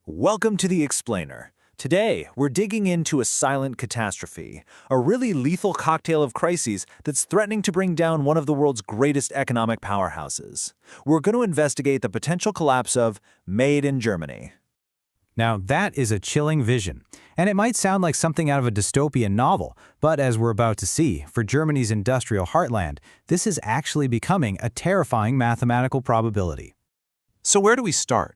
Welcome to The Explainer. Today, we're digging into a silent catastrophe, a really lethal cocktail of crises that's threatening to bring down one of the world's greatest economic powerhouses. We're going to investigate the potential collapse of Made in Germany. Now, that is a chilling vision, and it might sound like something out of a dystopian novel, but as we're about to see, for Germany's industrial heartland, this is actually becoming a terrifying mathematical probability. So where do we start?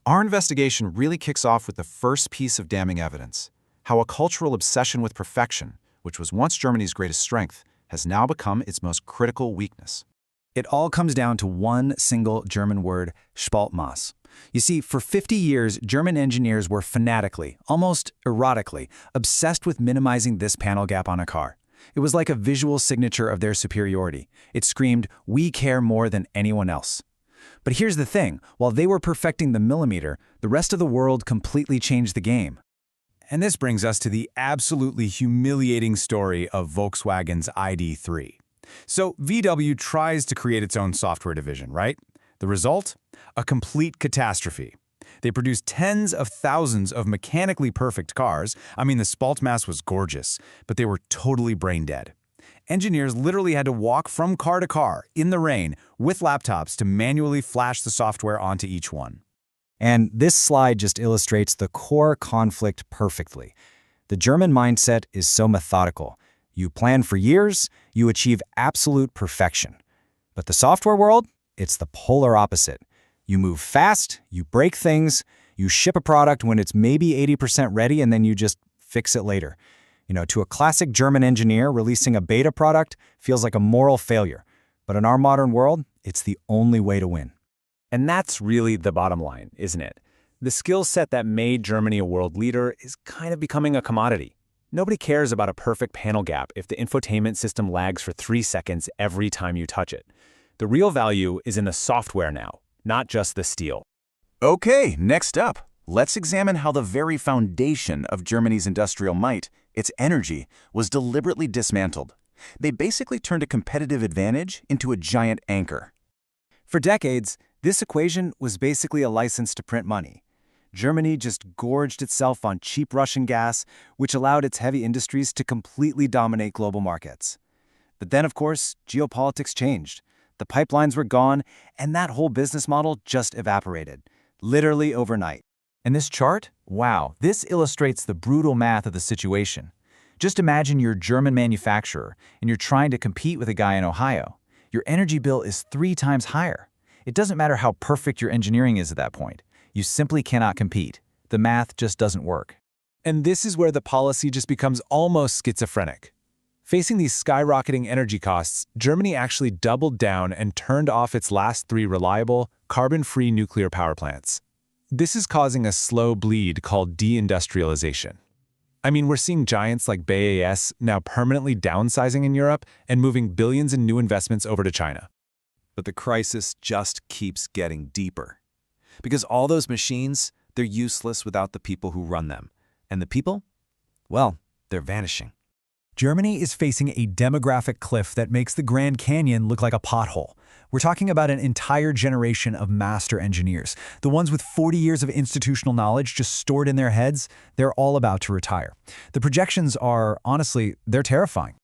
Our investigation really kicks off with the first piece of damning evidence, how a cultural obsession with perfection, which was once Germany's greatest strength, has now become its most critical weakness. It all comes down to one single German word, Spaltmaß. You see, for 50 years, German engineers were fanatically, almost erotically, obsessed with minimizing this panel gap on a car. It was like a visual signature of their superiority. It screamed, "We care more than anyone else." But here's the thing, while they were perfecting the millimeter, the rest of the world completely changed the game. And this brings us to the absolutely humiliating story of Volkswagen's ID.3. So VW tries to create its own software division, right? The result? A complete catastrophe. They produced tens of thousands of mechanically perfect cars. I mean, the Spaltmaß was gorgeous, but they were totally brain dead. Engineers literally had to walk from car to car, in the rain, with laptops to manually flash the software onto each one. And this slide just illustrates the core conflict perfectly. The German mindset is so methodical. You plan for years, you achieve absolute perfection. But the software world? It's the polar opposite. You move fast, you break things, you ship a product when it's maybe 80% ready, and then you just fix it later. To a classic German engineer, releasing a beta product feels like a moral failure. But in our modern world, it's the only way to win. And that's really the bottom line, isn't it? The skill set that made Germany a world leader is kind of becoming a commodity. Nobody cares about a perfect panel gap if the infotainment system lags for 3 seconds every time you touch it. The real value is in the software now, not just the steel. Okay, next up, let's examine how the very foundation of Germany's industrial might, its energy, was deliberately dismantled. They basically turned a competitive advantage into a giant anchor. For decades, this equation was basically a license to print money. Germany just gorged itself on cheap Russian gas, which allowed its heavy industries to completely dominate global markets. But then, of course, geopolitics changed. The pipelines were gone, and that whole business model just evaporated, literally overnight. And this chart? Wow, this illustrates the brutal math of the situation. Just imagine you're a German manufacturer, and you're trying to compete with a guy in Ohio. Your energy bill is 3 times higher. It doesn't matter how perfect your engineering is at that point. You simply cannot compete. The math just doesn't work. And this is where the policy just becomes almost schizophrenic. Facing these skyrocketing energy costs, Germany actually doubled down and turned off its last 3 reliable, carbon-free nuclear power plants. This is causing a slow bleed called deindustrialization. I mean, we're seeing giants like BASF now permanently downsizing in Europe and moving billions in new investments over to China. But the crisis just keeps getting deeper. Because all those machines, they're useless without the people who run them. And the people? Well, they're vanishing. Germany is facing a demographic cliff that makes the Grand Canyon look like a pothole. We're talking about an entire generation of master engineers. The ones with 40 years of institutional knowledge just stored in their heads, they're all about to retire. The projections are, honestly, they're terrifying.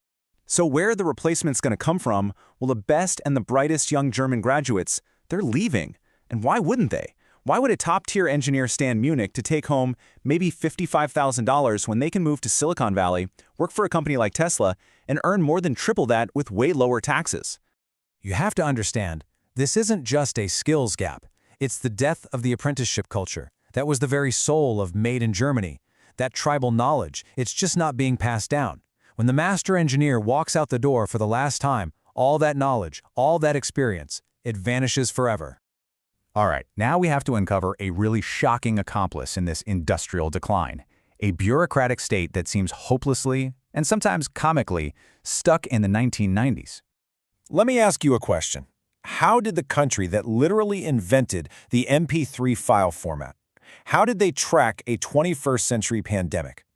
So where are the replacements going to come from? Well, the best and the brightest young German graduates, they're leaving. And why wouldn't they? Why would a top-tier engineer stay in Munich to take home maybe $55,000 when they can move to Silicon Valley, work for a company like Tesla, and earn more than triple that with way lower taxes? You have to understand, this isn't just a skills gap. It's the death of the apprenticeship culture. That was the very soul of Made in Germany. That tribal knowledge, it's just not being passed down. When the master engineer walks out the door for the last time, all that knowledge, all that experience, it vanishes forever. All right, now we have to uncover a really shocking accomplice in this industrial decline. A bureaucratic state that seems hopelessly, and sometimes comically, stuck in the 1990s. Let me ask you a question. How did the country that literally invented the MP3 file format, how did they track a 21st century pandemic?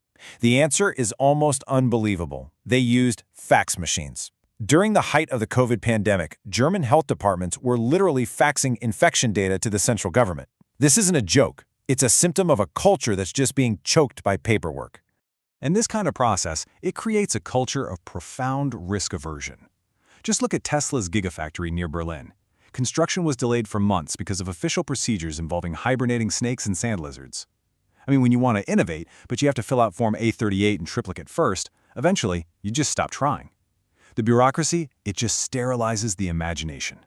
The answer is almost unbelievable. They used fax machines. During the height of the COVID pandemic, German health departments were literally faxing infection data to the central government. This isn't a joke. It's a symptom of a culture that's just being choked by paperwork. And this kind of process, it creates a culture of profound risk aversion. Just look at Tesla's Gigafactory near Berlin. Construction was delayed for months because of official procedures involving hibernating snakes and sand lizards. I mean, when you want to innovate, but you have to fill out Form A38 in triplicate first, eventually, you just stop trying. The bureaucracy, it just sterilizes the imagination.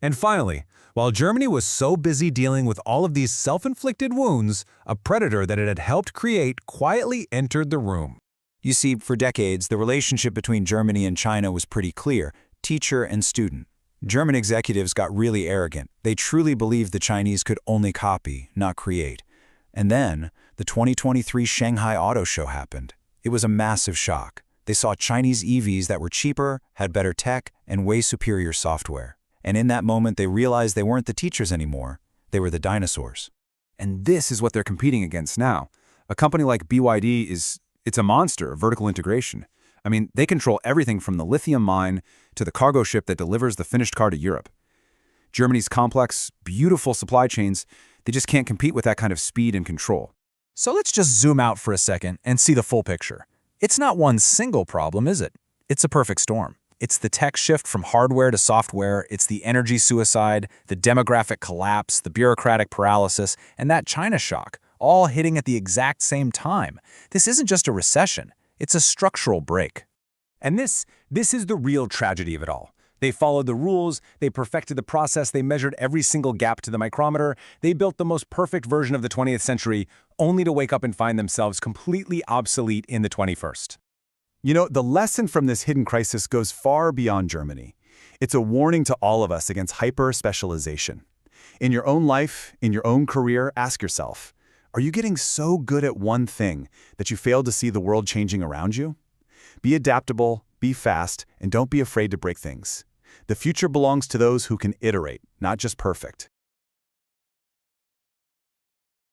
And finally, while Germany was so busy dealing with all of these self-inflicted wounds, a predator that it had helped create quietly entered the room. You see, for decades, the relationship between Germany and China was pretty clear, teacher and student. German executives got really arrogant. They truly believed the Chinese could only copy, not create. And then, the 2023 Shanghai Auto Show happened. It was a massive shock. They saw Chinese EVs that were cheaper, had better tech, and way superior software. And in that moment, they realized they weren't the teachers anymore. They were the dinosaurs. And this is what they're competing against now. A company like BYD it's a monster of vertical integration. I mean, they control everything from the lithium mine to the cargo ship that delivers the finished car to Europe. Germany's complex, beautiful supply chains, they just can't compete with that kind of speed and control. So let's just zoom out for a second and see the full picture. It's not one single problem, is it? It's a perfect storm. It's the tech shift from hardware to software, it's the energy suicide, the demographic collapse, the bureaucratic paralysis, and that China shock, all hitting at the exact same time. This isn't just a recession, it's a structural break. And this is the real tragedy of it all. They followed the rules, they perfected the process, they measured every single gap to the micrometer, they built the most perfect version of the 20th century, only to wake up and find themselves completely obsolete in the 21st. You know, the lesson from this hidden crisis goes far beyond Germany. It's a warning to all of us against hyper-specialization. In your own life, in your own career, ask yourself, are you getting so good at one thing that you fail to see the world changing around you? Be adaptable, be fast, and don't be afraid to break things. The future belongs to those who can iterate, not just perfect.